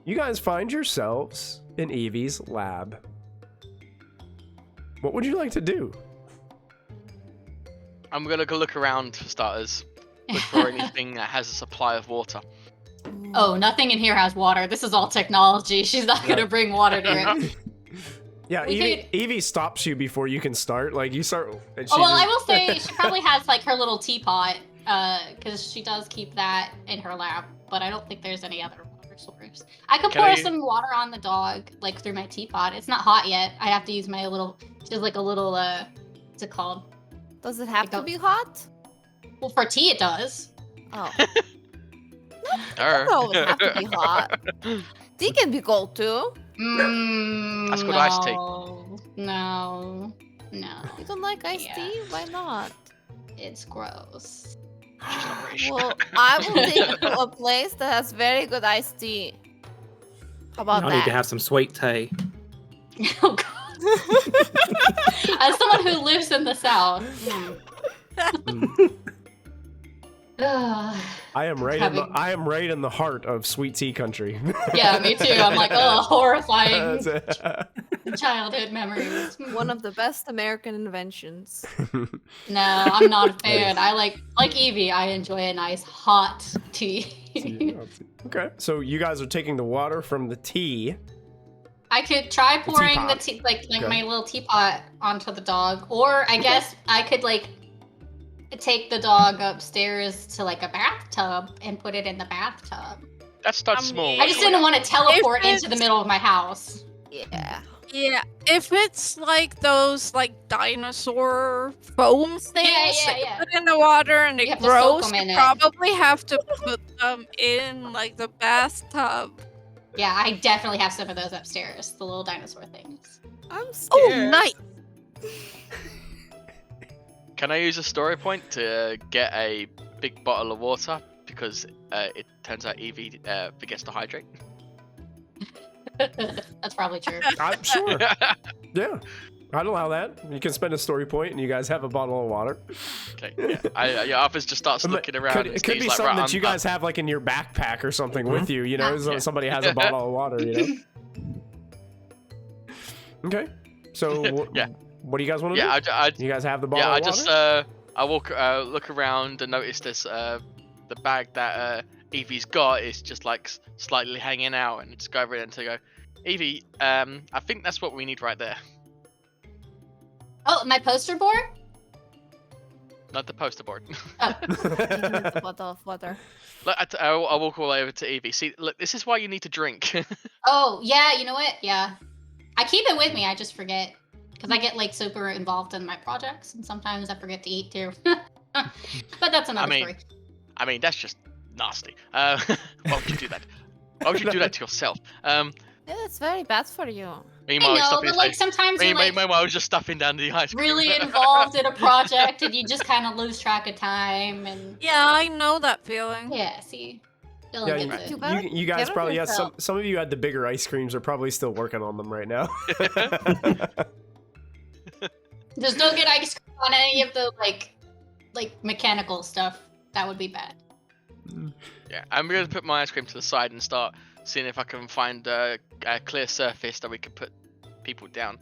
You guys find yourselves in Evie's lab. What would you like to do? I'm gonna go look around for starters. Look for anything that has a supply of water. Oh, nothing in here has water. This is all technology. She's not gonna bring water to it. Yeah, Evie stops you before you can start. Like, you start... And Oh, well, I will say she probably has, like, her little teapot, because she does keep that in her lab, but I don't think there's any other water source. I could pour some water on the dog, like, through my teapot. It's not hot yet. I have to use my little... She has, like, a little, what's it called? Does it have to be hot? Well, for tea it does. Oh. It doesn't always have to be hot. Tea can be cold, too. That's good iced tea. No. You don't like iced tea? Why not? It's gross. Well, I will take you to a place that has very good iced tea. How about that? I need to have some sweet tea. Oh, God. As someone who lives in the South. I am right in the heart of sweet tea country. Yeah, me too. I'm like, oh, horrifying childhood memories. One of the best American inventions. No, I'm not a fan. I like Evie, I enjoy a nice hot tea. Okay, so you guys are taking the water from the tea. I could try pouring the tea, like my little teapot onto the dog, or I guess I could like take the dog upstairs to like a bathtub and put it in the bathtub. That starts small. I just didn't want to teleport into the middle of my house. Yeah. Yeah, if it's like those like dinosaur foam things that you put in the water and it grows, you probably have to put them in like the bathtub. Yeah, I definitely have some of those upstairs, the little dinosaur things. I'm scared. Oh, nice. Can I use a story point to get a big bottle of water? Because it turns out Evie forgets to hydrate. That's probably true. I'm sure. Yeah, I'd allow that. You can spend a story point and you guys have a bottle of water. Okay, yeah. Office just starts looking around. It could be like, something that you guys have like in your backpack or something with you, you know, so somebody has a bottle of water, you know? Okay, so what do you guys want to do? You guys have the bottle of water? I walk, look around and notice this, the bag that Evie's got is just like slightly hanging out, and just go over and go, Evie, I think that's what we need right there. Oh, my poster board? Not the poster board. A bottle of water. Look, I walk all over to Evie. See, look, this is why you need to drink. Oh, yeah, you know what? Yeah. I keep it with me, I just forget. Because I get like super involved in my projects, and sometimes I forget to eat too. But that's another story. I mean, that's just nasty. Why would you do that? Why would you do that to yourself? Yeah, it's very bad for you. I know, but like sometimes you're like I was just stuffing down the ice cream. really involved in a project, and you just kind of lose track of time. And yeah, I know that feeling. Yeah, see. Yeah, you guys probably, some of you had the bigger ice creams are probably still working on them right now. Just don't get ice cream on any of the like mechanical stuff. That would be bad. Yeah, I'm gonna put my ice cream to the side and start seeing if I can find a clear surface that we could put people down.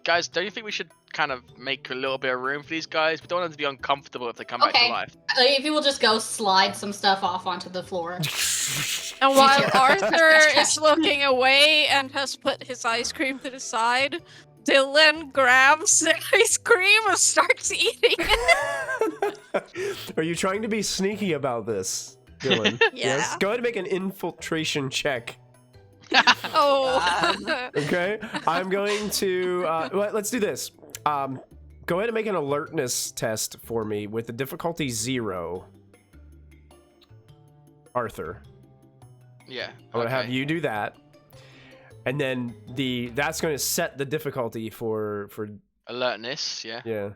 Guys, don't you think we should kind of make a little bit of room for these guys? We don't want them to be uncomfortable if they come back to life. If you will just go slide some stuff off onto the floor. And while Arthur is looking away and has put his ice cream to the side, Dylan grabs the ice cream and starts eating it. Are you trying to be sneaky about this, Dylan? Yeah. Yes. Go ahead and make an infiltration check. Oh. Okay. I'm going to. Let's do this. Go ahead and make an alertness test for me with the difficulty 0. Arthur. Yeah. I'm gonna have you do that. And then that's going to set the difficulty for alertness, yeah. Yeah.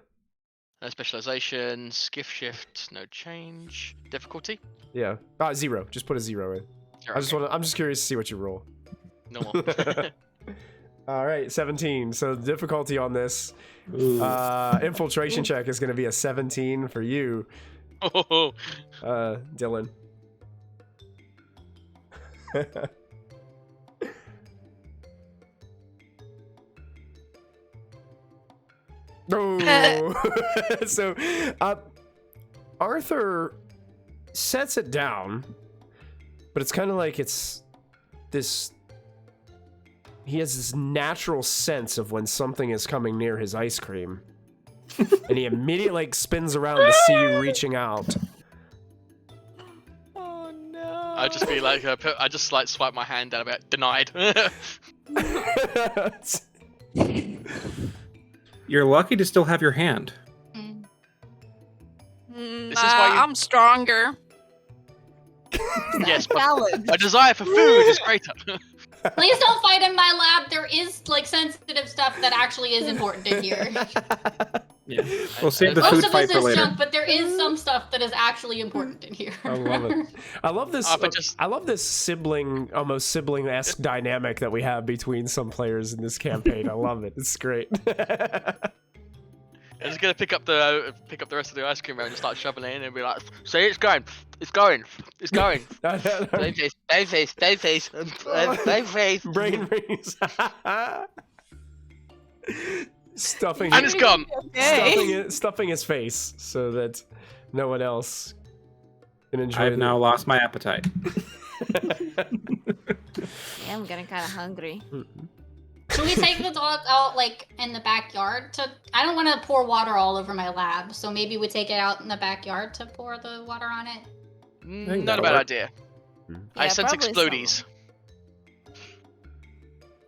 No specialization, skiff shift, no change. Difficulty? Yeah. 0. Just put a 0 in. I'm just curious to see what you roll. Normal. All right, 17. So the difficulty on this infiltration check is going to be a 17 for you. Oh. Dylan. Oh. So Arthur sets it down, but it's kind of like it's this. He has this natural sense of when something is coming near his ice cream, and he immediately spins around to see you reaching out. Oh no! I'd just be like, I just like swipe my hand down about denied. You're lucky to still have your hand. This is why I'm stronger. Yes, but a desire for food is greater. Please don't fight in my lab. There is like sensitive stuff that actually is important in here. Yeah, we'll save the Most food of fight us for is later. junk, but there is some stuff that is actually important in here. I love it. I love this. I love this sibling, almost sibling-esque dynamic that we have between some players in this campaign. I love it. It's great. I'm just gonna pick up the rest of the ice cream and just start shoveling it in and be like, "See, it's going. Baby face. Brain freeze. Stuffing. And it's gone. Stuffing his face so that no one else can enjoy. I've now lost my appetite. Yeah, I'm getting kind of hungry. Should we take the dog out like in the backyard I don't want to pour water all over my lab, so maybe we take it out in the backyard to pour the water on it. Not a bad idea. I sense explodies.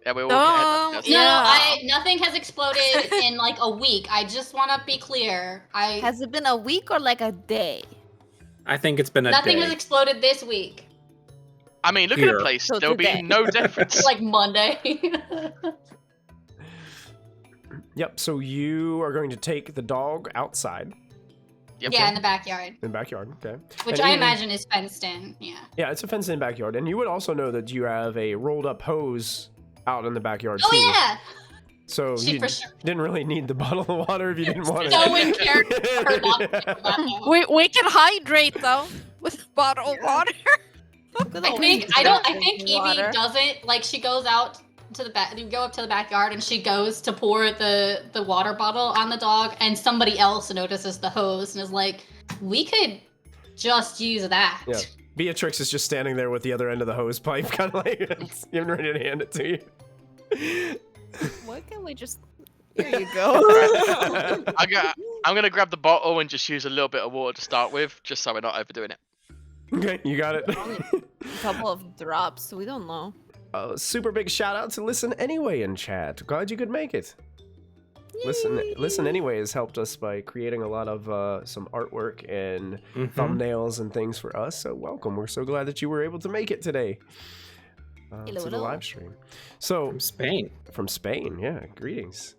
Yeah, we all nothing has exploded in like a week. I just want to be clear. Has it been a week or like a day? I think it's been a Nothing day. has exploded this week. I mean, look at the place. So There'll be no difference. Like Monday. Yep. So you are going to take the dog outside. Yep. Yeah, in the backyard. In the backyard, okay. Which and I imagine is fenced in. Yeah. Yeah, it's a fenced-in backyard, and you would also know that you have a rolled-up hose out in the backyard Oh too. yeah. So you didn't really need the bottle of water if you didn't want it. No one cared for her not We can hydrate though with bottled water. I think Evie doesn't, like, she goes out to the back, you go up to the backyard and she goes to pour the water bottle on the dog, and somebody else notices the hose and is like, we could just use that. Yeah. Beatrix is just standing there with the other end of the hose pipe, kind of like even ready to hand it to you. Why can't we just... Here you go. I'm gonna grab the bottle and just use a little bit of water to start with, just so we're not overdoing it. Okay, you got it. A couple of drops, so we don't know. Super big shout out to Listen Anyway in chat. Glad you could make it. Listen Anyway has helped us by creating a lot of some artwork and thumbnails and things for us. So welcome. We're so glad that you were able to make it today to the live stream. So from Spain, yeah. Greetings.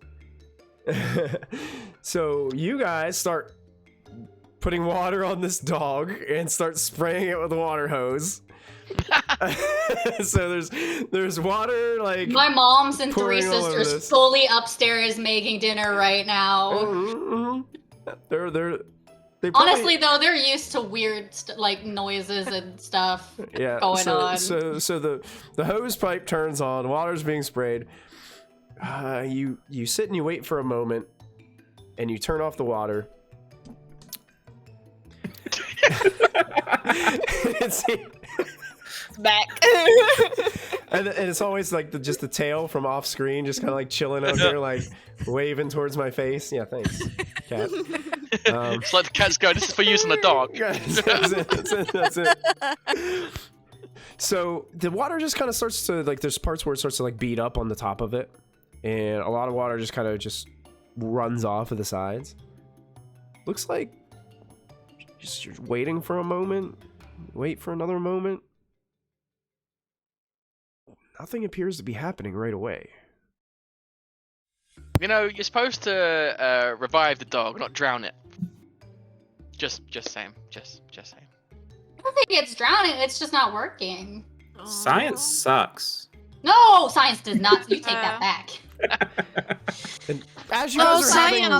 So you guys start putting water on this dog and start spraying it with a water hose. So there's water like. My mom's and 3 sisters fully upstairs making dinner right now. Mm-hmm. They honestly though, they're used to weird like noises and stuff going on. So the hose pipe turns on, water's being sprayed. You sit and you wait for a moment, and you turn off the water. It's back. and it's always like just the tail from off screen, just kind of like chilling out there, like waving towards my face. Yeah, thanks, cat. Just let the cats go. This is for use on the dog. That's it. So the water just kind of starts to like. There's parts where it starts to like beat up on the top of it, and a lot of water just kind of just runs off of the sides. Looks like just you're waiting for a moment. Wait for another moment. Nothing appears to be happening right away. You know, you're supposed to revive the dog, not drown it. Just saying. Just saying. I don't think it's drowning. It's just not working. Science sucks. No, science does not. You take that back. And as you guys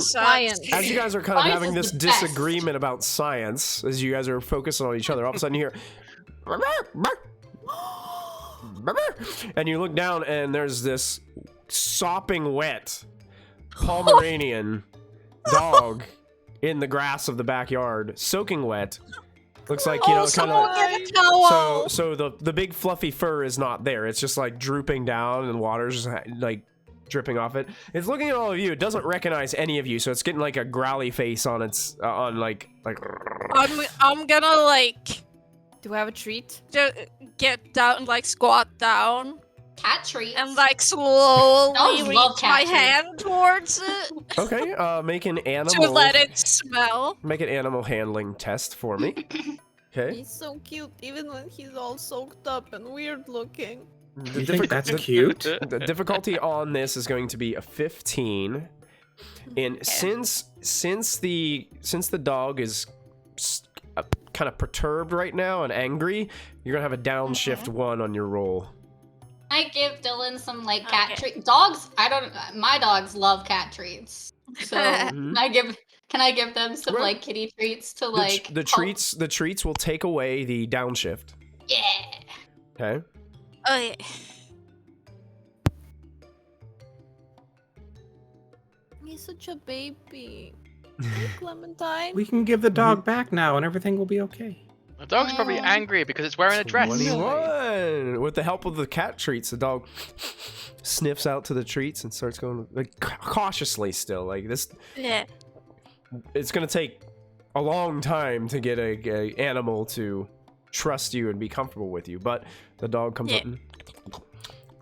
Science. you guys are kind of having this disagreement about science, as you guys are focusing on each other, all of a sudden you hear, and you look down, and there's this sopping wet Pomeranian dog in the grass of the backyard, soaking wet. Looks like, you know, kind of. So the big fluffy fur is not there. It's just like drooping down, and water's just like dripping off it. It's looking at all of you. It doesn't recognize any of you, so it's getting like a growly face on its like. I'm gonna like. Do I have a treat? Get down, like squat down. Cat treats. And like slowly reach my treats. hand towards it. Okay, make an animal. To let it smell. Make an animal handling test for me. Okay. He's so cute, even when he's all soaked up and weird looking. You think that's cute? The difficulty on this is going to be a 15, and since the dog is kind of perturbed right now and angry, you're gonna have a downshift 1 on your roll. I give Dylan some like cat treats. Dogs, my dogs love cat treats. So can I give them some like kitty treats to like the treats will take away the downshift. Yeah. Okay. Okay. He's such a baby. Hey, Clementine. We can give the dog back now, and everything will be okay. The dog's probably angry because it's wearing a dress. 21. With the help of the cat treats, the dog sniffs out to the treats and starts going like cautiously still. Like this. Yeah. It's gonna take a long time to get a animal to trust you and be comfortable with you, but the dog comes up and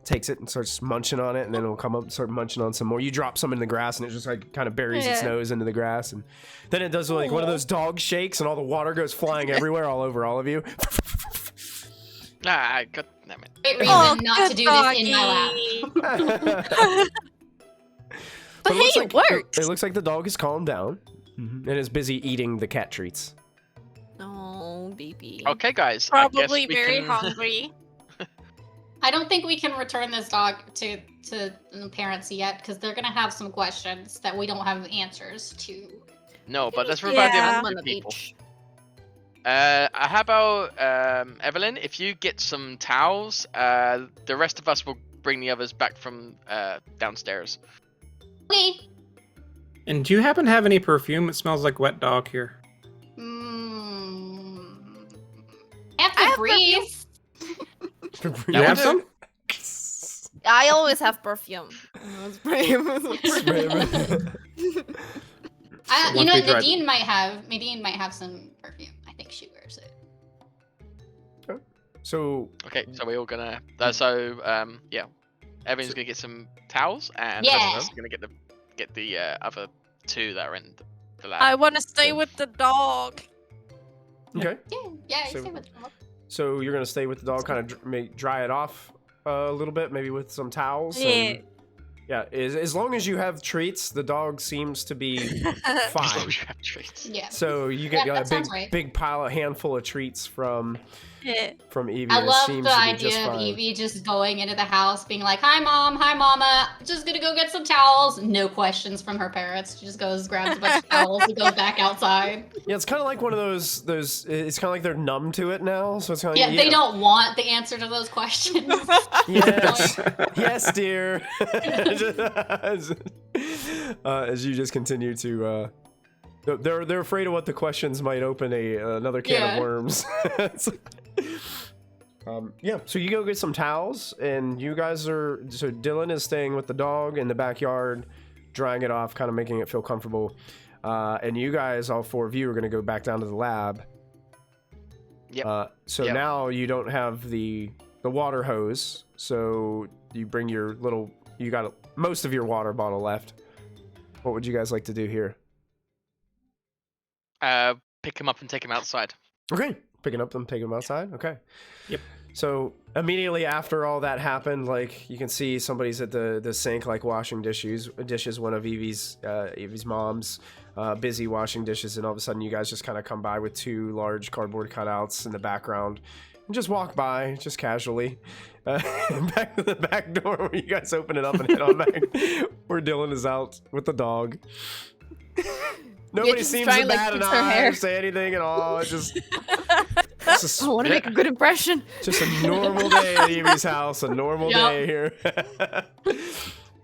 takes it and starts munching on it, and then it'll come up and start munching on some more. You drop some in the grass, and it just like kind of buries its nose into the grass, and then it does like one of those dog shakes, and all the water goes flying everywhere, all over all of you. God damn it. Great reason not to do this in my lap. But hey, it works. It looks like the dog has calmed down and is busy eating the cat treats. Oh, baby. Okay, guys. Probably very hungry. I don't think we can return this dog to the parents yet, because they're gonna have some questions that we don't have answers to. No, but let's revive the other people. How about Evelyn? If you get some towels, the rest of us will bring the others back from downstairs. Okay. And do you happen to have any perfume? It smells like wet dog here. I have Breeze. You have some? I always have perfume. You know, Nadine might have some perfume. I think she wears it. Okay. So we're all gonna. Yeah. Everyone's gonna get some towels, and everyone's gonna get the other 2 that are in the lab. I want to stay with the dog. Okay. Yeah. Stay with the dog. So you're gonna stay with the dog, kind of dry it off a little bit, maybe with some towels. Yeah. Yeah, as long as you have treats, the dog seems to be fine. As long as you have treats. Yeah. So you get a big handful of treats from Evie. I love the idea of Evie just going into the house, being like, "Hi, Mom. Hi, Mama. Just gonna go get some towels." No questions from her parents. She just goes, grabs a bunch of towels, and goes back outside. Yeah, it's kind of like one of those. It's kind of like they're numb to it now. So it's kind of they don't want the answer to those questions. Yes, yes, dear. As you just continue to, they're afraid of what the questions might open another can of worms. Yeah, so you go get some towels, and you guys so Dylan is staying with the dog in the backyard, drying it off, kind of making it feel comfortable. And you guys, all four of you, are going to go back down to the lab. Yep. Now you don't have the water hose, so you bring you got most of your water bottle left. What would you guys like to do here? Pick him up and take him outside. Okay, picking up them, taking them outside. Okay. Yep. So immediately after all that happened, like you can see somebody's at the sink, like washing dishes. One of Evie's mom's busy washing dishes, and all of a sudden you guys just kind of come by with two large cardboard cutouts in the background, and just walk by, just casually, back to the back door where you guys open it up and head on back, where Dylan is out with the dog. Nobody seems to bat an eye or say anything at all. It's just I want to make a good impression. Just a normal day at Evie's house. A normal day here.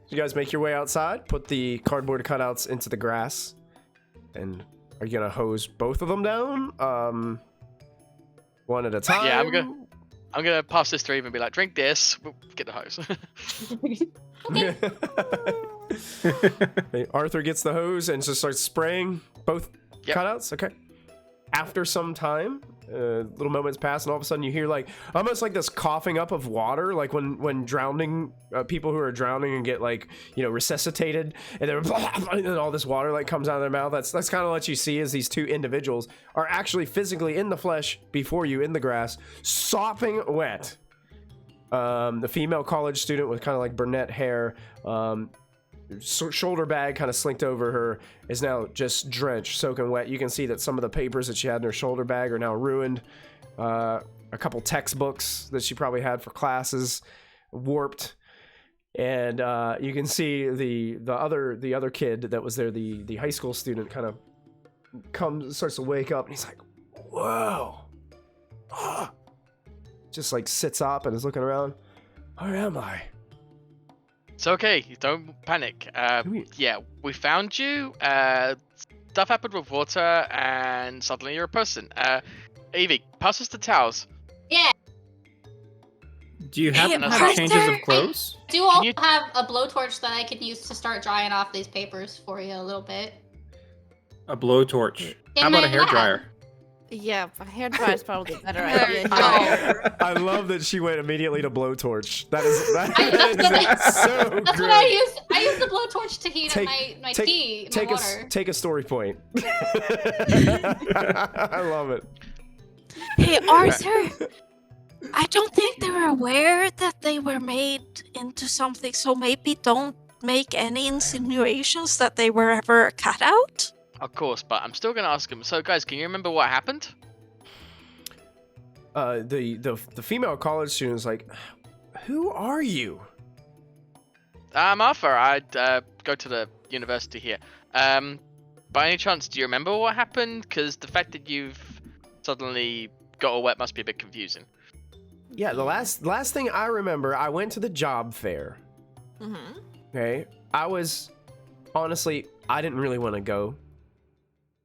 You guys make your way outside, put the cardboard cutouts into the grass, and are you gonna hose both of them down? One at a time? Yeah, I'm gonna pass this to Eve and be like, drink this, we'll get the hose. Okay, Arthur gets the hose and just starts spraying both cutouts. Okay. After some time, little moments pass, and all of a sudden you hear almost like this coughing up of water, like when drowning people who are drowning and get resuscitated, and then all this water comes out of their mouth. That's kind of what you see as these two individuals are actually physically in the flesh before you in the grass, sopping wet. The female college student with kind of brunette hair, shoulder bag kind of slinked over her, is now just drenched, soaking wet. You can see that some of the papers that she had in her shoulder bag are now ruined. A couple textbooks that she probably had for classes warped, and you can see the other kid that was there, the high school student, kind of starts to wake up, and he's like, "Whoa!" Just sits up and is looking around. Where am I? It's okay, don't panic. Yeah, we found you. Stuff happened with water, and suddenly you're a person. Evie, pass us the towels. Yeah. Do you happen to have changes of clothes? I do also have a blowtorch that I can use to start drying off these papers for you a little bit. A blowtorch. How about a hairdryer? Yeah, a hairdryer is probably a better idea. I love that she went immediately to blowtorch. That is so good. That's what I use. I use the blowtorch to heat up my tea, my water. Take a story point. I love it. Hey, Arthur. I don't think they were aware that they were made into something, so maybe don't make any insinuations that they were ever cut out. Of course, but I'm still going to ask him. So, guys, can you remember what happened? The female college student is like, "Who are you?" I'm Arthur. I go to the university here. By any chance, do you remember what happened? Because the fact that you've suddenly got all wet must be a bit confusing. Yeah, the last thing I remember, I went to the job fair. Mm-hmm. Okay, honestly, I didn't really want to go.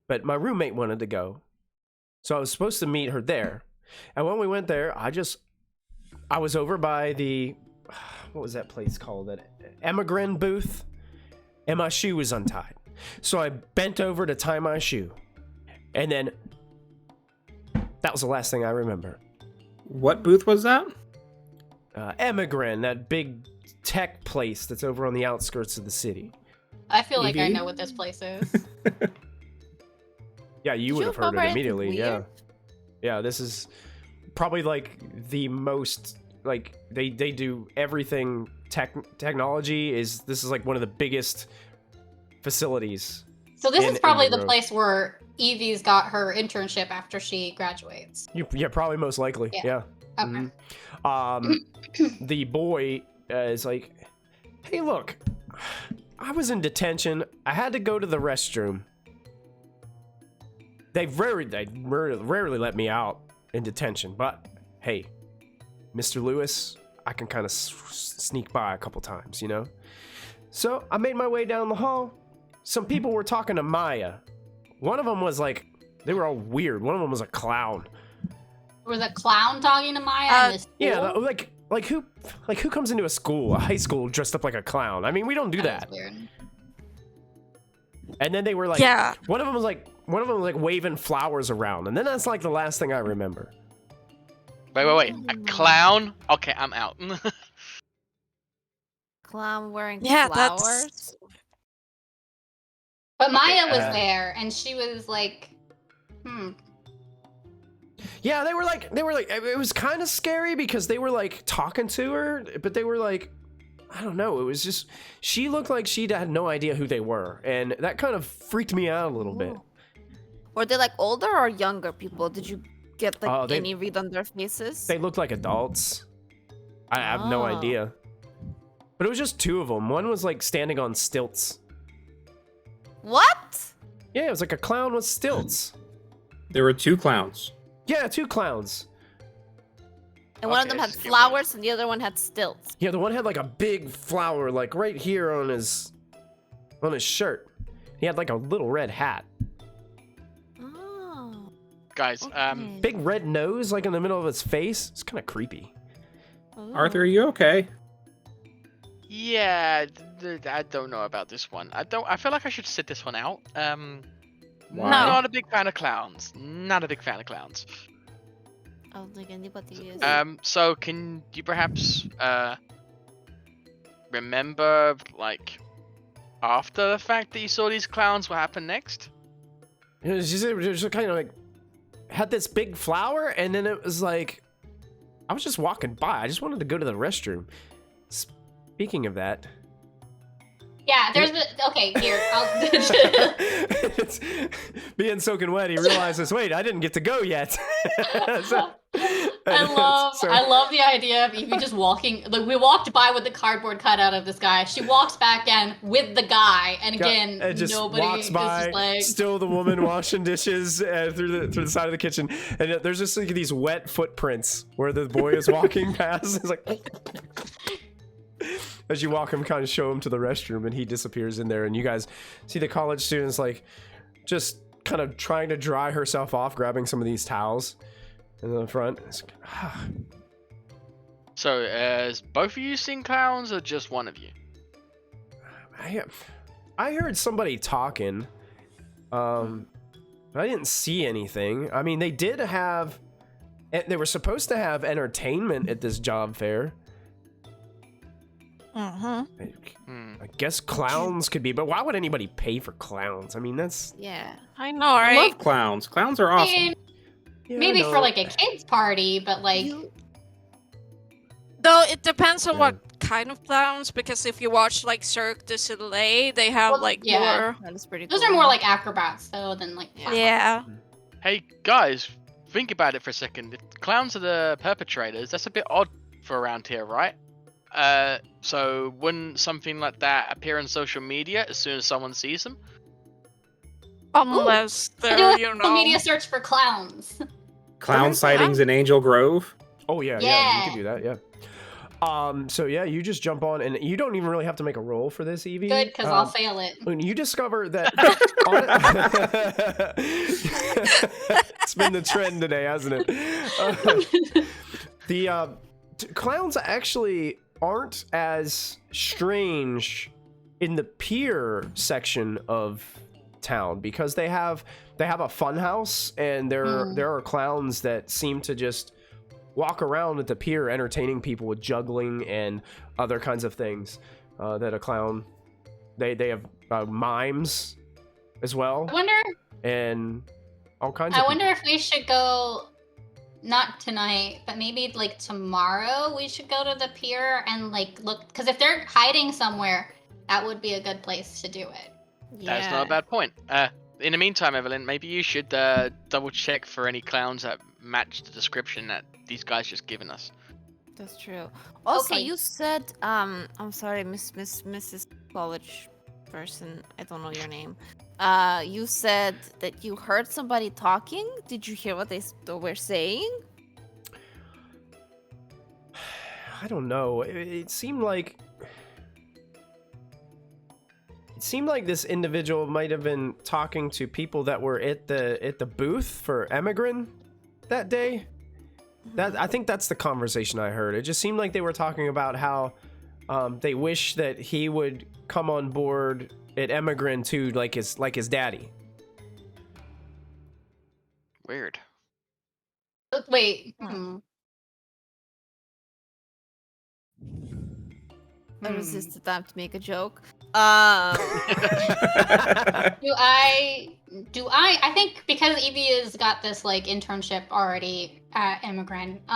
But my roommate wanted to go. So I was supposed to meet her there. And when we went there, I was over by what was that place called? That Emigrant booth. And my shoe was untied. So I bent over to tie my shoe. And then that was the last thing I remember. What booth was that? Emigrant, that big tech place that's over on the outskirts of the city. I feel like I know what this place is. Yeah, you would have heard it immediately. Yeah, this is probably the most like they do everything. Technology is like one of the biggest facilities. So this is probably the place where Evie's got her internship after she graduates. Yeah, probably most likely. Yeah. Okay. The boy is like, hey, look, I was in detention. I had to go to the restroom. They rarely let me out in detention, but hey, Mr. Lewis, I can kind of sneak by a couple times, you know? So I made my way down the hall. Some people were talking to Maya. One of them was like, they were all weird. One of them was a clown. Was a clown talking to Maya in this school? Yeah, like who comes into a high school dressed up like a clown? I mean, we don't do that. Weird. And then they were like, one of them was like waving flowers around, and then that's like the last thing I remember. Wait, a clown? Okay, I'm out. Clown wearing flowers? But Maya was there, and she was like, Yeah, they were like, it was kind of scary because they were like talking to her, but they were like, I don't know, it was just, she looked like she had no idea who they were, and that kind of freaked me out a little bit. Were they like older or younger people? Did you get like any read on their faces? They looked like adults. I have no idea. But it was just two of them. One was like standing on stilts. What? Yeah, it was like a clown with stilts. There were two clowns. Yeah, two clowns. And one of them had flowers and the other one had stilts. Yeah, the one had like a big flower like right here on his shirt. He had like a little red hat. Oh. Guys, big red nose like in the middle of his face. It's kind of creepy. Ooh. Arthur, are you okay? Yeah, I don't know about this one. I feel like I should sit this one out. Why? Not a big fan of clowns. Not a big fan of clowns. I don't think anybody is. So can you perhaps remember like after the fact that you saw these clowns, what happened next? It was just kind of like had this big flower, and then it was like I was just walking by. I just wanted to go to the restroom. Speaking of that. Yeah, there's okay, here, It's being soaking wet, he realizes, wait, I didn't get to go yet. I love the idea of Evie just walking, like we walked by with the cardboard cutout of this guy. She walks back in with the guy, and again, just nobody walks by, just like... still the woman washing dishes through the side of the kitchen, and there's just like these wet footprints where the boy is walking past. It's like... As you walk him, kind of show him to the restroom, and he disappears in there, and you guys see the college students like just kind of trying to dry herself off, grabbing some of these towels in the front. So, has both of you seen clowns, or just one of you? I heard somebody talking, but I didn't see anything. I mean, they were supposed to have entertainment at this job fair. I guess clowns could be, but why would anybody pay for clowns? I mean, that's... Yeah. I know, right? I love clowns. Clowns are awesome. Maybe for like a kid's party, but like... Though it depends on what kind of clowns, because if you watch like Cirque du Soleil, they have more... That is pretty cool. Those are more like acrobats, though, than like... Yeah. Hey, guys, think about it for a second. If clowns are the perpetrators, that's a bit odd for around here, right? So wouldn't something like that appear on social media as soon as someone sees them? Unless they're, do a media search for clowns. Clown sightings in Angel Grove? Oh, yeah, you can do that, yeah. So yeah, you just jump on, and you don't even really have to make a roll for this, Evie. Good, because I'll fail it. When you discover that... It's been the trend today, hasn't it? The clowns actually aren't as strange in the pier section of town, because they have a fun house, and there are clowns that seem to just walk around at the pier entertaining people with juggling and other kinds of things that a clown they have mimes as well. I wonder, and all kinds of I wonder if we should go not tonight, but maybe like tomorrow we should go to the pier and like look, because if they're hiding somewhere, that would be a good place to do it. Yeah. That's not a bad point. In the meantime, Evelyn, maybe you should double check for any clowns that match the description that these guys just given us. That's true. Also, Okay. you said, I'm sorry, Mrs. College person, I don't know your name. You said that you heard somebody talking. Did you hear what they were saying? I don't know. It seemed like this individual might have been talking to people that were at the booth for Emigrant that day. I think that's the conversation I heard. It just seemed like they were talking about how they wish that he would come on board at Emigrant too, like his daddy. Weird. Wait. I resist the time to make a joke. Do I think because Evie has got this like internship already at Emigrant, do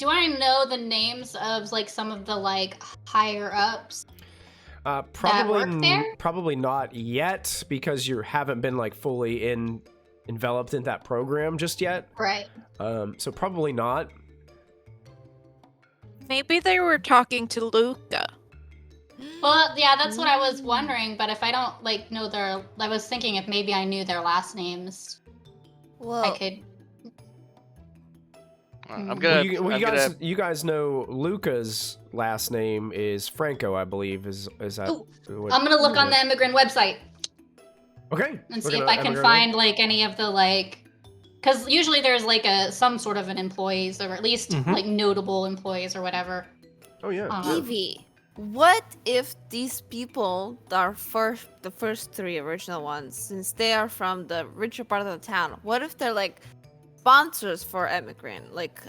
I know the names of like some of the like higher ups? Probably not yet, because you haven't been like fully enveloped in that program just yet. Right. So probably not. Maybe they were talking to Luca. Well, yeah, that's what I was wondering. But if I don't like know I was thinking if maybe I knew their last names, I could. You guys know Luca's last name is Franco, I believe. Is that? I'm gonna look on the Emigrant website. Okay. And see if I can find like any of the like. Because usually there's like some sort of an employees, or at least like notable employees or whatever. Oh yeah. Evie, what if these people are the first three original ones, since they are from the richer part of the town? What if they're like sponsors for Emigrant, like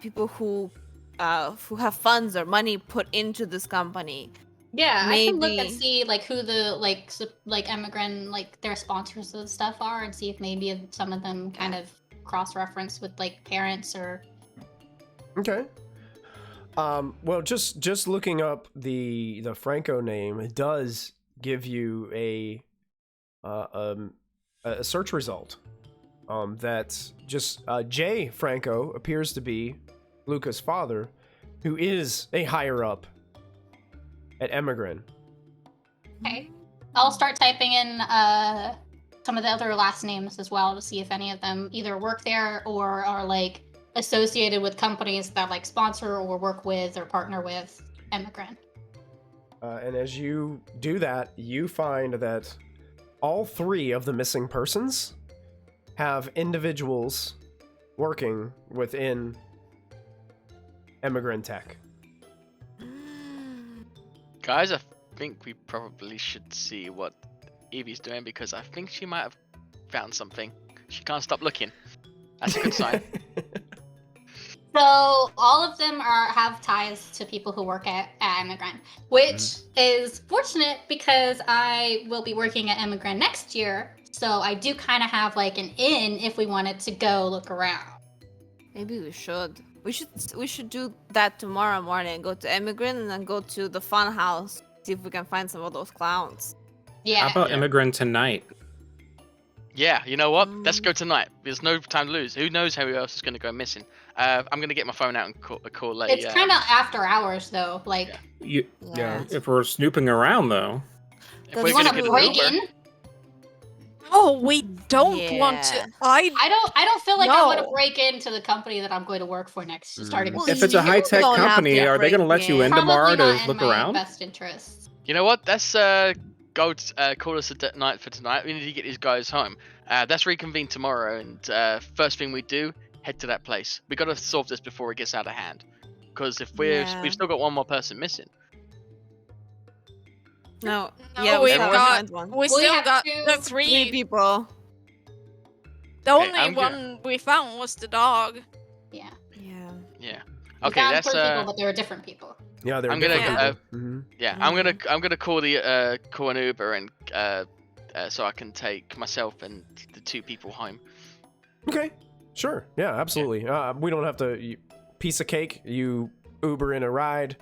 people who have funds or money put into this company? Yeah, maybe. I can look and see like who the like Emigrant like their sponsors and stuff are, and see if maybe some of them kind of cross-reference with like parents or. Okay. Well, just looking up the Franco name, it does give you a search result. That's just Jay Franco appears to be Luca's father, who is a higher up at Emigrant. Okay. I'll start typing in some of the other last names as well to see if any of them either work there or are like associated with companies that like sponsor or work with or partner with Emigrant. And as you do that, you find that all three of the missing persons have individuals working within Emigrant Tech. Guys, I think we probably should see what Evie's doing, because I think she might have found something. She can't stop looking. That's a good sign. So all of them have ties to people who work at Emigrant, which is fortunate because I will be working at Emigrant next year. So I do kind of have like an in if we wanted to go look around. Maybe we should. We should do that tomorrow morning. Go to Emigrant and then go to the fun house. See if we can find some of those clowns. Yeah. How about Emigrant tonight? Yeah, you know what? Let's go tonight. There's no time to lose. Who knows who else is going to go missing? I'm going to get my phone out and call Lady. It's kind of after hours though. Like. Yeah. If we're snooping around though. Does you want to break in? Oh, we don't want to. I don't feel like I want to break into the company that I'm going to work for next. Starting. If it's a high tech company, are they going to let you in tomorrow to look around? Best interests. You know what? Let's go call us a night for tonight. We need to get these guys home. Let's reconvene tomorrow, and first thing we do, head to that place. We got to solve this before it gets out of hand. Because if we've still got one more person missing. No, we still got the three people. The only one we found was the dog. Yeah. Okay, that's people, but they were different people. Yeah, they're. I'm gonna call an Uber and so I can take myself and the two people home. Okay, Sure. Yeah, absolutely. We don't have to. Piece of cake. You Uber in a ride,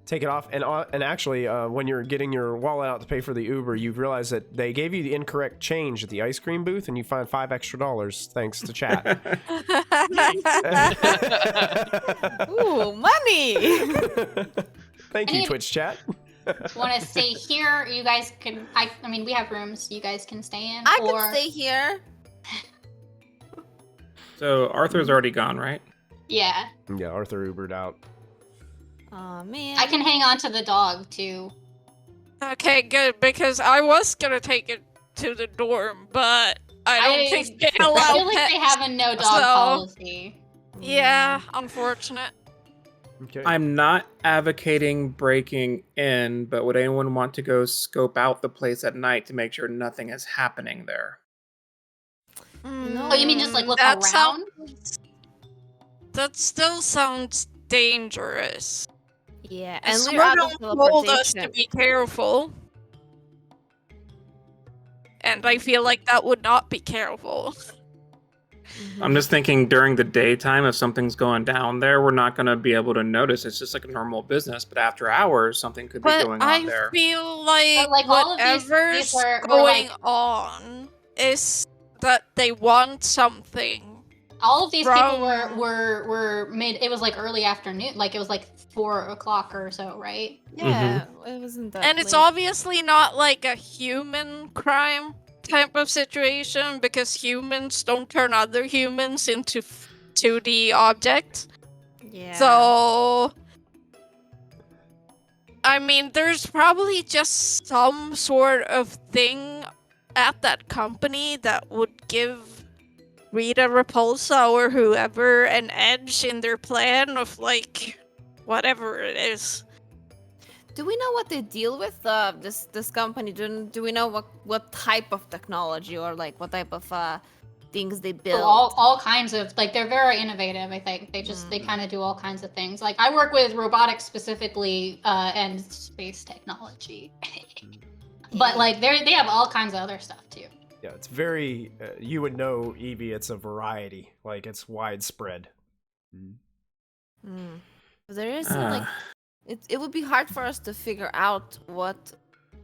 take it off, and actually, when you're getting your wallet out to pay for the Uber, you realize that they gave you the incorrect change at the ice cream booth, and you find $5 extra thanks to chat. Ooh, money! Thank you, Twitch chat. Want to stay here? You guys can. I mean, we have rooms. You guys can stay in. I can stay here. So Arthur's already gone, right? Yeah. Yeah, Arthur Ubered out. Oh man. I can hang on to the dog too. Okay, good, because I was gonna take it to the dorm, but I don't think they allow I feel like pets, they have a no dog policy. Yeah, unfortunate. Okay. I'm not advocating breaking in, but would anyone want to go scope out the place at night to make sure nothing is happening there? No. Oh, you mean just like look around? That still sounds dangerous. Yeah, and someone told us to be careful. And I feel like that would not be careful. I'm just thinking during the daytime, if something's going down there, we're not going to be able to notice. It's just like a normal business. But after hours, something could be going on there. I feel like whatever's going on is that they want something. All of these people were mid. It was like early afternoon. Like it was like 4 o'clock or so, right? Yeah, it wasn't that. And it's obviously not like a human crime type of situation because humans don't turn other humans into 2D objects. Yeah. So, I mean, there's probably just some sort of thing at that company that would give Rita Repulsa or whoever an edge in their plan of like whatever it is. Do we know what they deal with? This company. Do we know what type of technology or like what type of things they build? All kinds of like they're very innovative. I think they kind of do all kinds of things. Like I work with robotics specifically and space technology, but like they have all kinds of other stuff too. Yeah, it's very. You would know, Evie. It's a variety. Like it's widespread. There is like. It would be hard for us to figure out what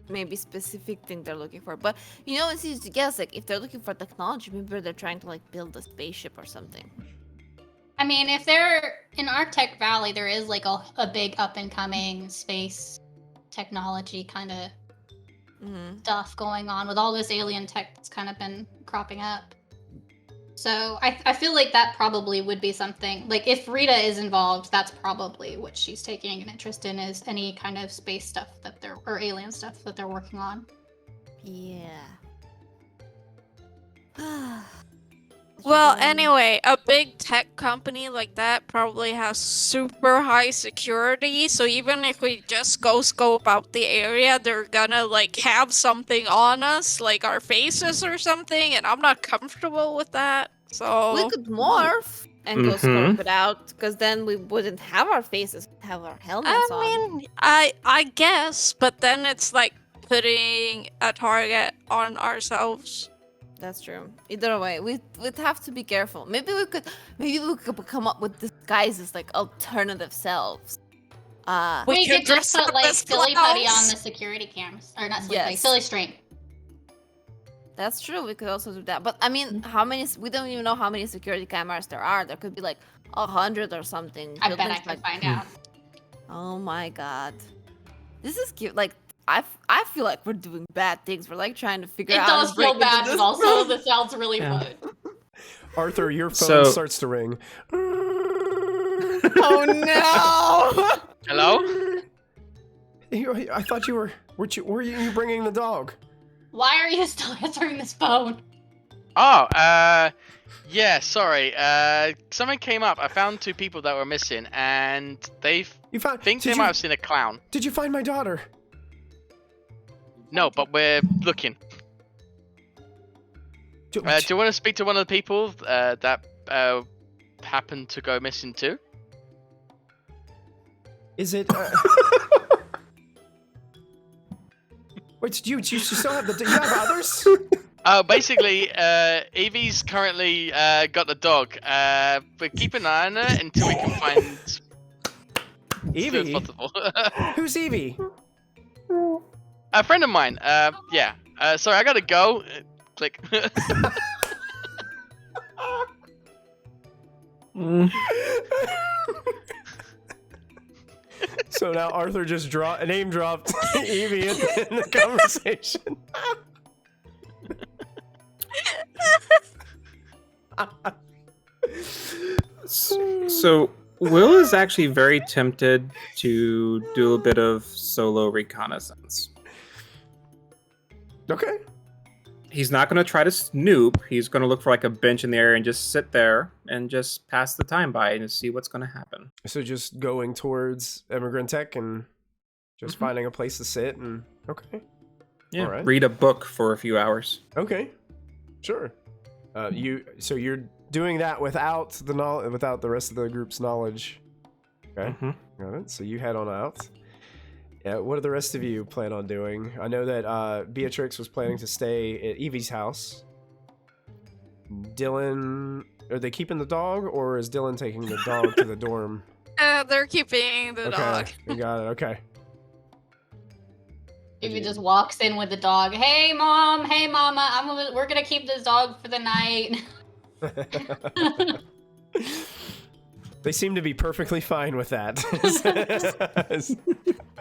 maybe specific thing they're looking for. But you know, it's easy to guess. Like if they're looking for technology, maybe they're trying to like build a spaceship or something. I mean, if they're in our Tech Valley, there is like a big up and coming space technology kind of stuff going on with all this alien tech that's kind of been cropping up. So I feel like that probably would be something, like if Rita is involved, that's probably what she's taking an interest in, is any kind of space stuff that or alien stuff that they're working on. Yeah. Well, anyway, a big tech company like that probably has super high security, so even if we just go scope out the area, they're gonna like have something on us, like our faces or something, and I'm not comfortable with that. So we could morph and go scope it out, because then we wouldn't have our faces, we'd have our helmets on. I mean, I guess, but then it's like putting a target on ourselves. That's true. Either way, we'd have to be careful. Maybe we could come up with disguises, like alternative selves. We could just put like silly putty on the security cams, or not silly putty, silly string. That's true. We could also do that. But I mean, how many? We don't even know how many security cameras there are. There could be like 100 or something. I bet I can find out. Oh my god, this is cute. Like. I feel like we're doing bad things. We're like trying to figure out. It does feel bad, but also this sounds really fun. Arthur, your phone starts to ring. Oh no! Hello? I thought you were. Were you bringing the dog? Why are you still answering this phone? Oh, yeah, sorry. Something came up. I found 2 people that were missing, and they think they might have seen a clown. Did you find my daughter? No, but we're looking. Do you want to speak to one of the people that happened to go missing too? Is it? Wait, do you still have do you have others? Basically, Evie's currently got the dog. But keep an eye on her until we can find Evie? Who's Evie? A friend of mine. Yeah. Sorry, I gotta go. Click. So now Arthur just name dropped Evie in the conversation. So Will is actually very tempted to do a bit of solo reconnaissance. Okay. He's not going to try to snoop. He's going to look for like a bench in the area and just sit there and just pass the time by and see what's going to happen. So just going towards Emigrant Tech and just finding a place to sit and okay. Yeah. All right. Read a book for a few hours. Okay. Sure. So you're doing that without the rest of the group's knowledge. Okay. Got it. So you head on out. Yeah, what do the rest of you plan on doing? I know that Beatrix was planning to stay at Evie's house. Dylan, are they keeping the dog, or is Dylan taking the dog to the dorm? They're keeping the dog. We got it. Okay. Evie just walks in with the dog. Hey, mom. Hey, mama. We're gonna keep this dog for the night. They seem to be perfectly fine with that.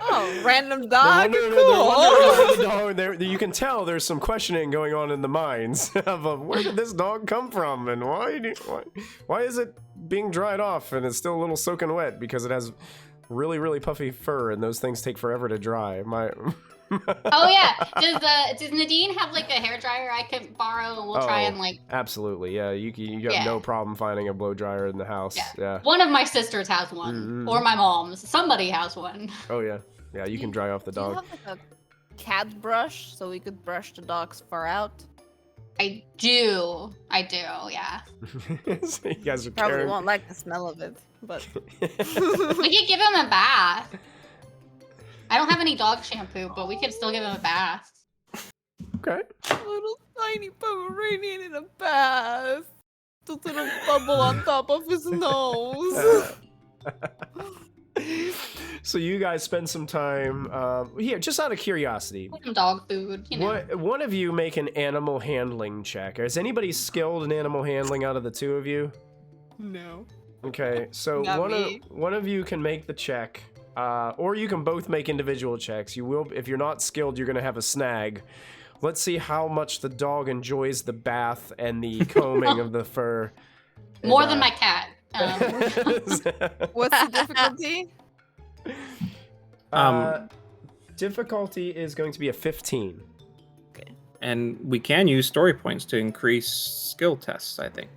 Oh, random dog. Cool. You can tell there's some questioning going on in the minds of where did this dog come from and why is it being dried off and it's still a little soaking wet because it has really, really puffy fur and those things take forever to dry. Oh yeah. Does Nadine have like a hairdryer I can borrow? We'll try and like. Absolutely, yeah. You got no problem finding a blow dryer in the house. Yeah. One of my sisters has one, or my mom's. Somebody has one. Oh yeah, yeah. You can dry off the dog. Do you have like a cat brush so we could brush the dog's fur out? I do. Yeah. So you guys are probably won't like the smell of it, but we could give him a bath. I don't have any dog shampoo, but we could still give him a bath. Okay. A little tiny Pomeranian in a bath. Just a little bubble on top of his nose. So you guys spend some time here, just out of curiosity. Some dog food, you know. One of you make an animal handling check. Is anybody skilled in animal handling out of the two of you? No. Okay, so one of you can make the check. Or you can both make individual checks. You will, if you're not skilled, you're gonna have a snag. Let's see how much the dog enjoys the bath and the combing of the fur. More than my cat. What's the difficulty? Difficulty is going to be a 15. Okay. And we can use story points to increase skill tests, I think.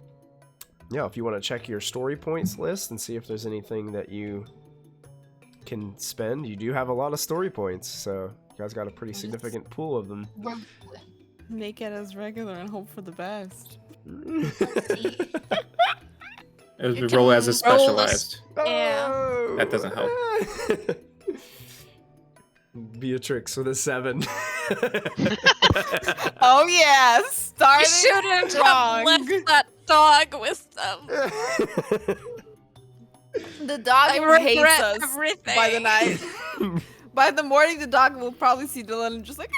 Yeah, if you want to check your story points list and see if there's anything that you can spend. You do have a lot of story points, so you guys got a pretty significant pool of them. Make it as regular and hope for the best. As we roll as a specialized. Yeah. That doesn't help. Beatrix with a 7. Oh yeah, starting shouldn't strong. have left that dog with them. The dog hates us everything. by the night. By the morning, the dog will probably see Dylan and just like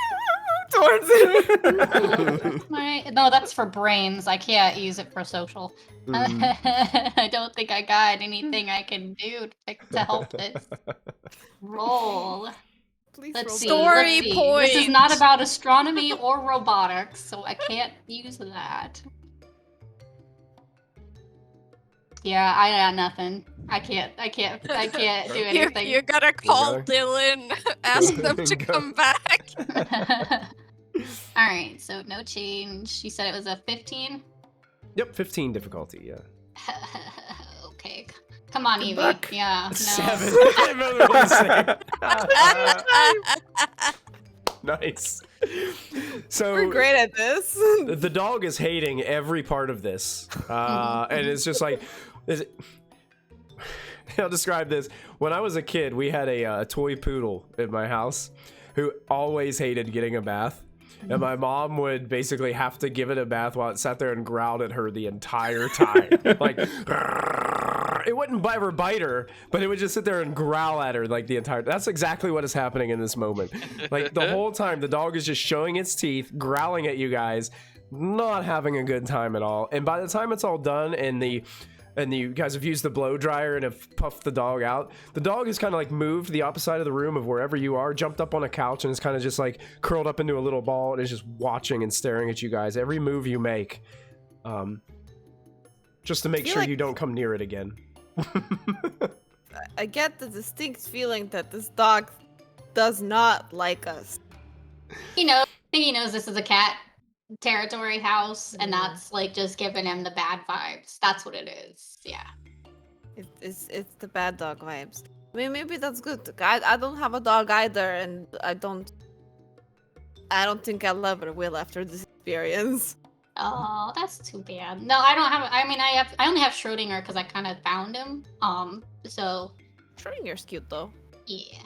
towards him. No, that's for brains. I can't use it for social. I don't think I got anything I can do to help this. Roll. Please Let's roll. see. Story points. This is not about astronomy or robotics, so I can't use that. Yeah, I got nothing. I can't do anything. You gotta call Dylan, ask them to come back. Alright, so no change. You said it was a 15? Yep, 15 difficulty, yeah. Okay. Come on, Evie. Luck. Yeah. No. 7. Nice. So we're great at this. The dog is hating every part of this. And it's just like I'll describe this. When I was a kid, we had a toy poodle in my house who always hated getting a bath. And my mom would basically have to give it a bath while it sat there and growled at her the entire time. Like, it wouldn't ever bite her, but it would just sit there and growl at her like the entire. That's exactly what is happening in this moment. Like the whole time, the dog is just showing its teeth, growling at you guys, not having a good time at all. And by the time it's all done, and you guys have used the blow dryer and have puffed the dog out, the dog has kind of like moved to the opposite side of the room of wherever you are, jumped up on a couch, and is kind of just like curled up into a little ball and is just watching and staring at you guys every move you make, just to make sure you don't come near it again. I get the distinct feeling that this dog does not like us. I think he knows this is a cat territory house, and that's like just giving him the bad vibes. That's what it is. Yeah, it's the bad dog vibes. I mean, maybe that's good. I don't have a dog either, and I don't think I'll ever will after this experience. Oh, that's too bad. No, I don't have. I mean, I only have Schrodinger because I kind of found him. So Schrodinger's cute though. Yeah.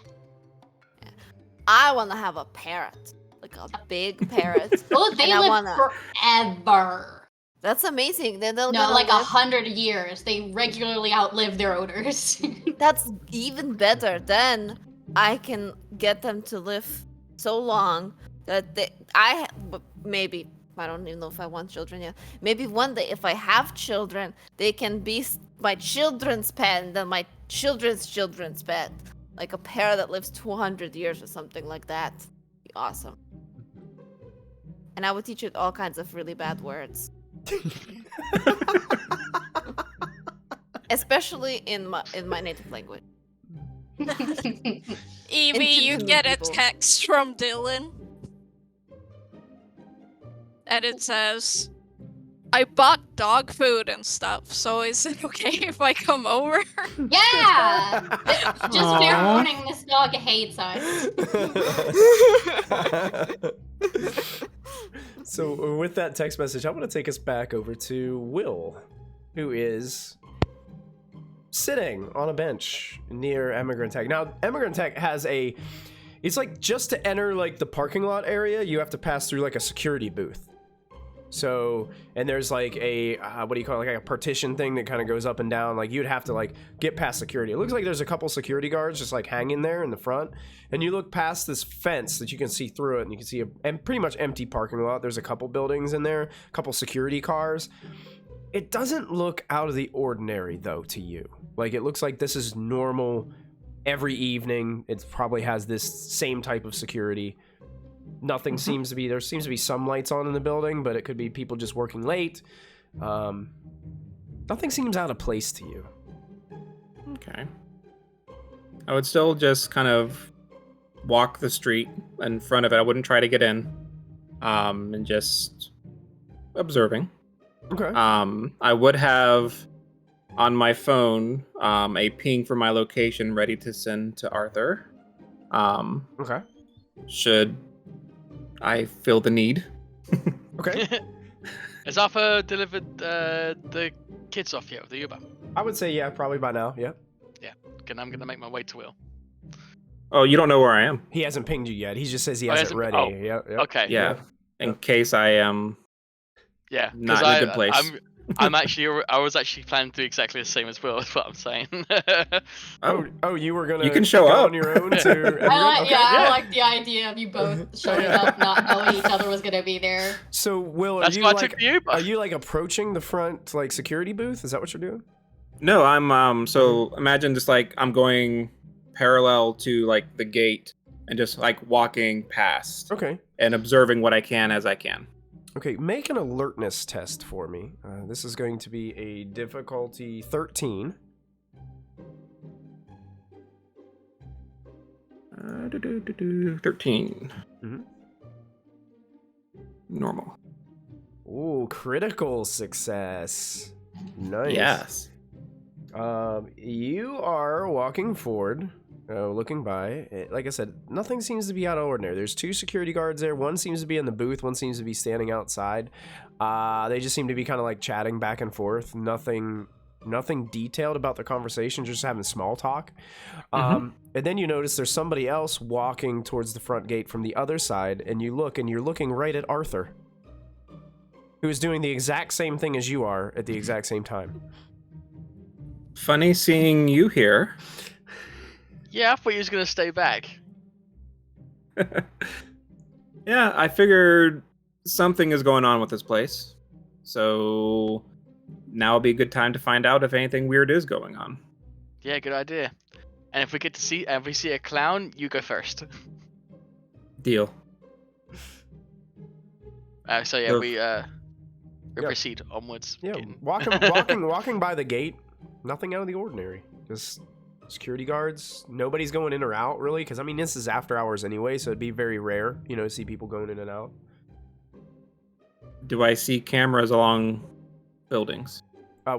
I want to have a parrot. Like a big parrot. Oh, they live forever. That's amazing. Then they'll like 100 years. They regularly outlive their owners. That's even better. Then I can get them to live so long that maybe I don't even know if I want children yet. Maybe one day if I have children, they can be my children's pet and then my children's pet. Like a parrot that lives 200 years or something like that. Be awesome. And I would teach it all kinds of really bad words. Especially in my native language. Evie, you get a text from Dylan. And it says, I bought dog food and stuff, so is it okay if I come over? Yeah! Just fair warning, this dog hates us. So with that text message, I'm going to take us back over to Will, who is sitting on a bench near Emigrant Tech. Now, Emigrant Tech has it's like just to enter like the parking lot area, you have to pass through like a security booth. So, and there's like a, what do you call it, like a partition thing that kind of goes up and down. Like you'd have to like get past security. It looks like there's a couple security guards just like hanging there in the front. And you look past this fence that you can see through it, and you can see a pretty much empty parking lot. There's a couple buildings in there, a couple security cars. It doesn't look out of the ordinary though to you. Like it looks like this is normal every evening. It probably has this same type of security. Nothing seems to be, there seems to be some lights on in the building, but it could be people just working late. Nothing seems out of place to you. Okay. I would still just kind of walk the street in front of it. I wouldn't try to get in. And just observing. Okay. I would have on my phone a ping for my location ready to send to Arthur. Okay. Should I feel the need. Okay. Has Arthur delivered the kids off yet with the Uber? I would say, yeah, probably by now, yeah. Yeah, I'm going to make my way to Will. Oh, you don't know where I am? He hasn't pinged you yet. He just says he has it ready. Oh, yeah. Okay. Yeah. In case I am not in a good place. I was actually planning to do exactly the same as Will, is what I'm saying. Oh, you were gonna. You can show up on your own to. I like the idea of you both showing up, not knowing each other was gonna be there. So, Will, That's why I took the Uber. Are you like approaching the front like security booth? Is that what you're doing? No, I'm so imagine just like I'm going parallel to like the gate and just like walking past. Okay. And observing what I can as I can. Okay, make an alertness test for me. This is going to be a difficulty 13. 13. Mm-hmm. Normal. Ooh, critical success. Nice. Yes. You are walking forward, looking by. Like I said, nothing seems to be out of ordinary. There's two security guards there. One seems to be in the booth. One seems to be standing outside. They just seem to be kind of like chatting back and forth. Nothing Nothing detailed about the conversation, just having small talk. And then you notice there's somebody else walking towards the front gate from the other side, and you look, and you're looking right at Arthur, who is doing the exact same thing as you are at the exact same time. Funny seeing you here. Yeah, I thought you was going to stay back. Yeah, I figured something is going on with this place. So now would be a good time to find out if anything weird is going on. Yeah, good idea. And if we see a clown, you go first. Deal. So yeah, we proceed onwards. Yeah, walking by the gate, nothing out of the ordinary. Just security guards. Nobody's going in or out really, because I mean this is after hours anyway, so it'd be very rare, to see people going in and out. Do I see cameras along buildings?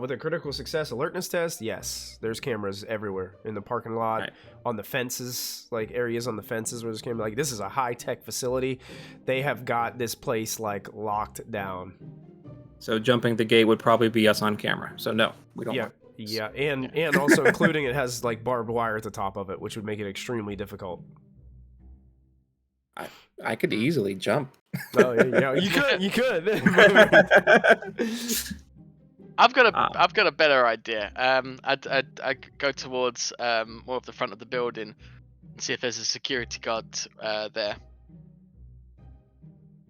With a critical success alertness test, yes. There's cameras everywhere in the parking lot, right. On the fences, like areas on the fences where there's cameras. Like this is a high-tech facility. They have got this place like locked down. So jumping the gate would probably be us on camera. So no, we don't. Yeah, and also including it has like barbed wire at the top of it, which would make it extremely difficult. I could easily jump. Oh yeah, you could. I've got a better idea. I'd go towards more of the front of the building and see if there's a security guard there.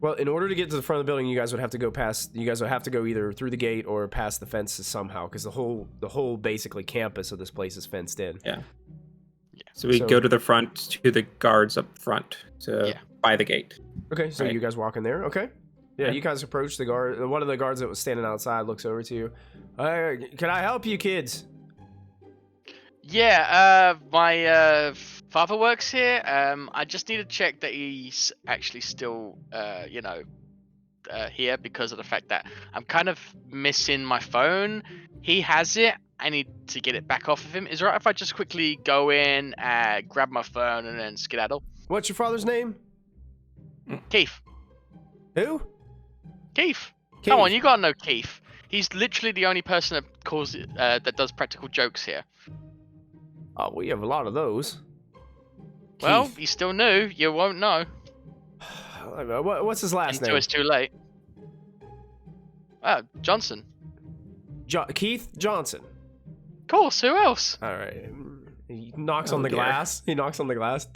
Well, in order to get to the front of the building, you guys would have to go either through the gate or past the fences somehow, because the whole basically campus of this place is fenced in. Yeah. So we go to the front to the guards up front by the gate. Okay, so you guys walk in there. Okay. Yeah, you guys approach the guard. One of the guards that was standing outside looks over to you. Can I help you, kids? Yeah, my father works here. I just need to check that he's actually still, here because of the fact that I'm kind of missing my phone. He has it. I need to get it back off of him. Is it right if I just quickly go in, grab my phone, and then skedaddle? What's your father's name? Keith. Who? Keith. Come on, you gotta know Keith. He's literally the only person that does practical jokes here. Oh, we have a lot of those. Well, he's still new. You won't know. What's his last name? Until it's too late. Johnson. Keith Johnson. Of course, who else? All right. He knocks on the glass. He knocks on the glass.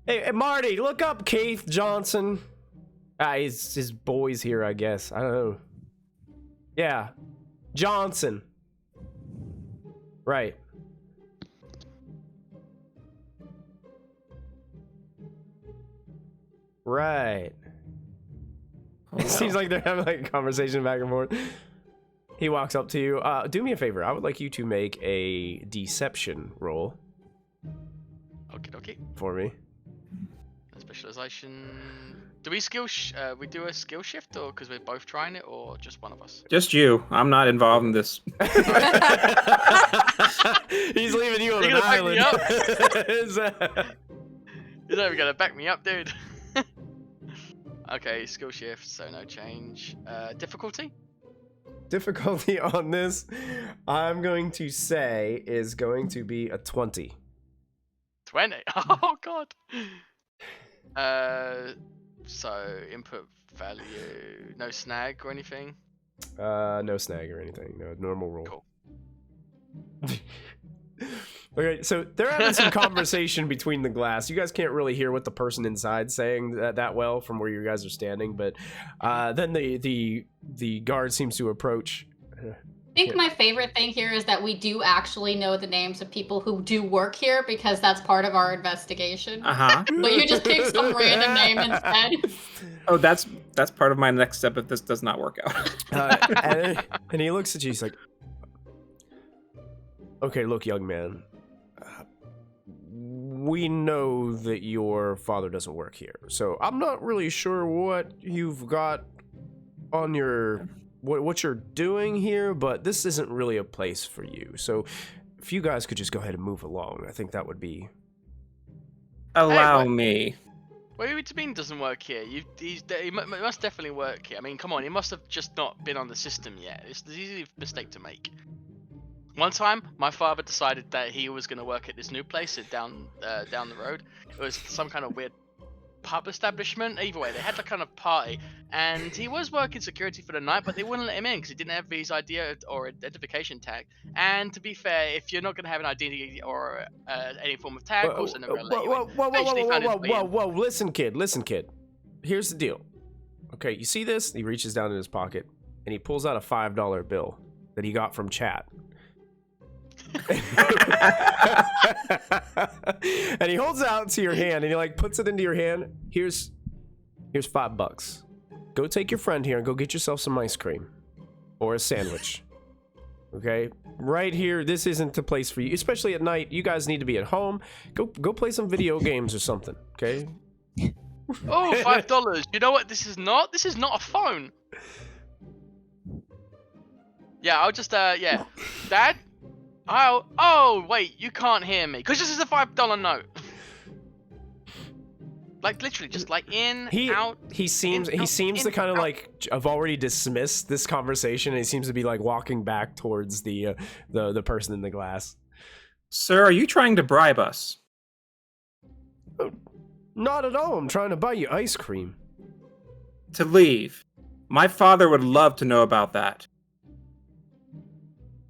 Hey, Marty, look up Keith Johnson. His boy's here, I guess. I don't know. Yeah. Johnson. Right. Right. It seems like they're having like a conversation back and forth. He walks up to you. Do me a favor. I would like you to make a deception roll. Okay. For me. Specialization. Do we we do a skill shift, or because we're both trying it, or just one of us? Just you. I'm not involved in this. He's leaving you on an island. Is that ever gonna back me up, dude? Okay, skill shift, so no change. Difficulty? Difficulty on this, I'm going to say, is going to be a 20. 20? Oh, God. So input value, no snag or anything? No snag or anything. No, normal roll. Cool. Okay, so they're having some conversation between the glass. You guys can't really hear what the person inside's saying that well from where you guys are standing, but then the guard seems to approach. I think my favorite thing here is that we do actually know the names of people who do work here because that's part of our investigation. But you just pick some random name instead. Oh, that's part of my next step if this does not work out. And he looks at you. He's like, "Okay, look, young man. We know that your father doesn't work here, so I'm not really sure what you've got on your." What you're doing here, but this isn't really a place for you. So if you guys could just go ahead and move along, I think that would be... Allow me. What do you mean doesn't work here? He must definitely work here. I mean, come on, he must have just not been on the system yet. It's an easy mistake to make. One time, my father decided that he was going to work at this new place down the road. It was some kind of weird pub establishment. Either way, they had a kind of party, and he was working security for the night, but they wouldn't let him in because he didn't have his ID or identification tag. And to be fair, if you're not going to have an identity or any form of tag, of course they're never let you in. Whoa, listen, kid. Here's the deal. Okay, you see this? He reaches down in his pocket, and he pulls out a $5 bill that he got from chat. And he holds it out to your hand, and he like puts it into your hand. Here's $5. Go take your friend here and go get yourself some ice cream or a sandwich. Okay, right here. This isn't the place for you, especially at night. You guys need to be at home. Go play some video games or something. Okay. Oh, $5. You know what? This is not a phone. Yeah, I'll just yeah, Dad. Oh, wait, you can't hear me. Because this is a $5 note. Like, literally, just like out. He seems to kind of like have already dismissed this conversation, and he seems to be like walking back towards the person in the glass. Sir, are you trying to bribe us? Not at all. I'm trying to buy you ice cream. To leave. My father would love to know about that.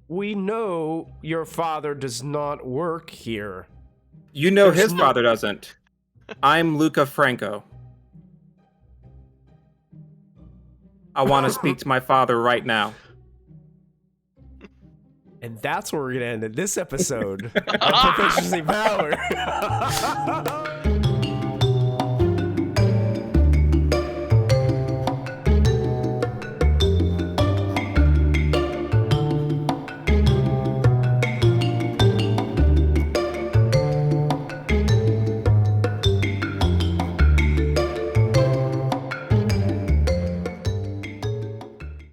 We know your father does not work here. You know his father doesn't. I'm Luca Franco. I want to speak to my father right now. And that's where we're going to end this episode of Proficiency Power.